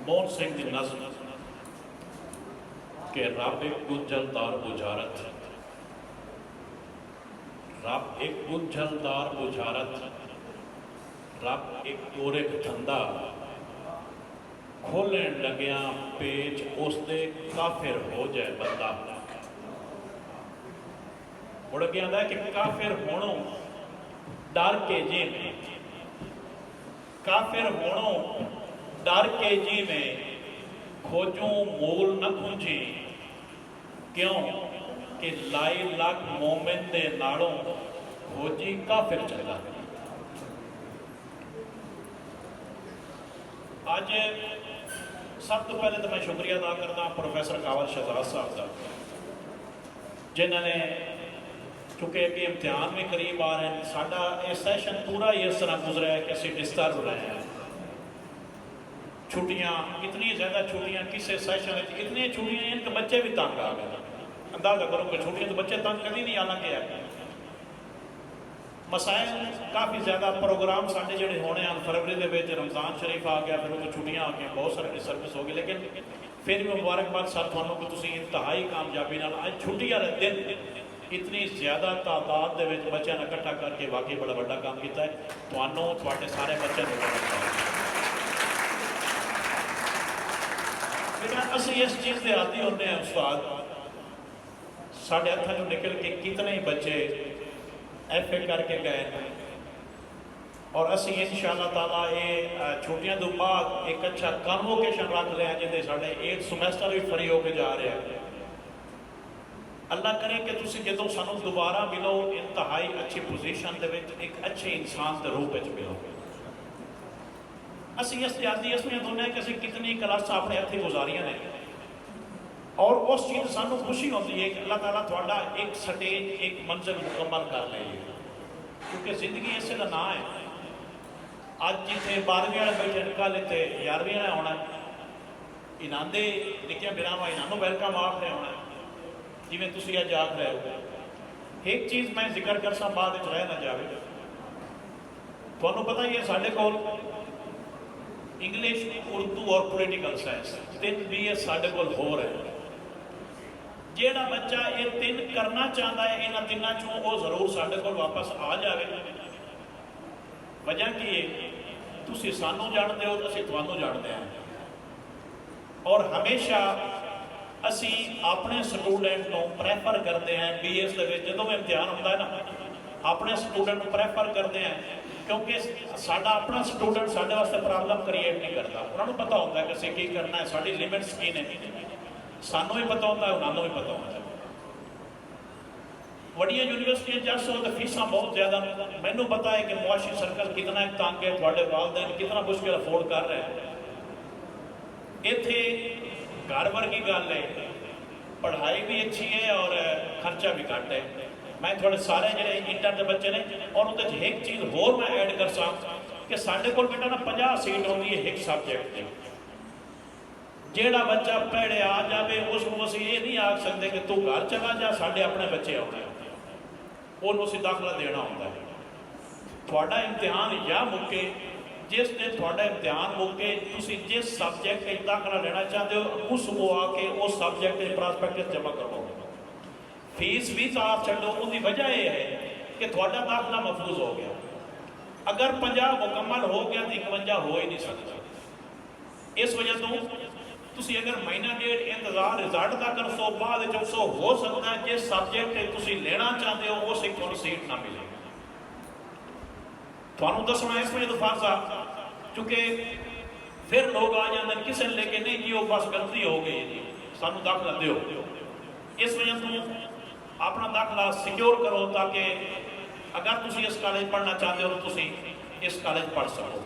मोहन सिंह की नज़म के रब एक गुंझलदार बुझारत, रब एक गुंझलदार बुझारत, रब एक कोरे धंधा, खोलन लग्या पेच उसदे काफिर हो जाए बंदा। मुड़ गया कि काफिर होणों डर के जी में, काफिर होणों डर के जी में, खोजों मूल न खुंझी, क्यों कि लाई लग मोमिन दे नालों खोजी काफिर चला। अज सब तो पहले तो मैं शुक्रिया अदा करता प्रोफैसर कावल शहजाद साहब का, जिन्होंने चूँकि कि इम्तिहान भी करीब आ रहे हैं, साडा ये सैशन पूरा ही इस तरह गुजरा है कि असी डिस्टर्ब रहे हैं। छुट्टियाँ इतनी ज़्यादा छुट्टियाँ, किसी सैशन इतनी छुट्टियाँ हैं कि बच्चे भी तंग आ गए। अंदाजा करो कि छुट्टियाँ तो बच्चे तंग कभी नहीं आना है। मसाइल काफ़ी ज़्यादा प्रोग्राम साढ़े जोड़े होने हैं। फरवरी के रमज़ान शरीफ आ गया, फिर वो छुट्टियाँ आ गई, बहुत सारे डिस्टर्बेंस हो गए, लेकिन फिर भी मुबारकबाद सर थानू कि तुसीं इंतहाई कामयाबी नाल अज छुट्टी वाले दिन इतनी ज़्यादा तादाद के बच्चों ने इकट्ठा करके वाकई बड़ा बड़ा काम किया है। थानू तुहाडे सारे बच्चों बेटा असी इस चीज़ के आदी होते हैं उस्ताद, साढ़े हथों चों निकल के कितने ही बच्चे FA करके गए, और असी इंशाअल्लाह ताला ये छुट्टियां तो बाद एक अच्छा कन्वोकेशन रख रहे हैं जिससे साढ़े 8 समैस्टर भी फ्री होकर जा रहे हैं। अल्लाह करे कि तुसी जो सानू दोबारा मिलो इंतहाई अच्छी पोजीशन दे विच एक अच्छे इंसान के रूप में मिलो। असी इस आदि इसमें दोने कि असी कितनी क्लास अपने हथी गुजारियां ने, और उस चीज़ सानू खुशी होती है कि अल्लाह ताला थोड़ा एक स्टेज एक मंजिल मुकम्मल कर ले, क्योंकि जिंदगी इस का ना है। अज जिथे 12वीं वाले बैठे कल इतने 11वीं वाले आना, इन्हों के निक्कियां बिरावां इन्हों वेलकम आप रहे होना, जिमें तुम अज आख रहे हो। एक चीज़ मैं जिक्र कर सा बाद रह ना जाए, थोनों पता ही है साढ़े को इंग्लिश उर्दू और पोलिटिकल साइंस 3 BA साढ़े को हो रहे हैं। जेड़ा बच्चा ये 3 करना चाहता है इन्होंने तिना चों वो जरूर साढ़े को वापस आ जाए। वजह की है तुसी सानू जानते हो, असी तुहानू जानते हैं, और हमेशा असी अपने स्टूडेंट को प्रैफर करते हैं BS जो भी इम्तिहान होता है ना, अपने स्टूडेंट को प्रैफर करते हैं, क्योंकि साडा अपना स्टूडेंट साडे वास्ते प्रॉब्लम क्रिएट नहीं करता। उन्होंने पता होता है कि असीं की करना है, साडी लिमिट्स की ने, सानू भी पता होता है, उन्होंने भी पता होता है। वड्डियां यूनिवर्सिटियां जस हो तो फीसां बहुत ज़्यादा, मैनू पता है कि मुआशी सर्कल कितना तंग है, थोड़े वालदैन कितना मुश्किल अफोर्ड कर रहे हैं। इत्थे घर वर्गी गल है, पढ़ाई भी अच्छी है और खर्चा भी घट है। मैं थोड़े सारे जो इंटर के बच्चे ने, और उस एक चीज़ होर मैं ऐड कर सक कि साढ़े को बेटा ना 50 सीट होती है एक सब्जैक्ट की। जेड़ा बच्चा पहले आ जाए उसको असीं ये नहीं आख सकते कि तू घर चला जा, साढ़े अपने बच्चे आने उन्होंने दाखला देना होता है। थोड़ा इम्तिहान या मुके, जिस दिन थोड़ा इम्तिहान मुके तुसीं जिस सब्जैक्ट दाखला लेना चाहते हो उस वो आके उस सब्जैक्ट प्रॉस्पेक्टस जमा करवाओ। फीस भी साफ छो, उसकी वजह यह है कि थोड़ा दाखला महफूज हो गया। अगर 50 मुकम्मल हो गया तो 51 हो ही नहीं सकता। इस वजह तो तुसीं अगर महीना डेढ़ इंतजार रिजल्ट का कर सो बाद हो सकता है जिस सब्जैक्ट तुसीं लेना चाहते हो उस एक सीट ना मिले। थानू दसना इस वजह तो फर्ज आ, क्योंकि फिर लोग आ जाते हैं किसी ने लेके नहीं जी वो बस गलती हो गई जी सानू दाखला दो। इस वजह तो अपना दाखला सिक्योर करो, ताकि अगर तुसीं इस कॉलेज पढ़ना चाहते हो तो तुसीं इस कॉलेज पढ़ सको।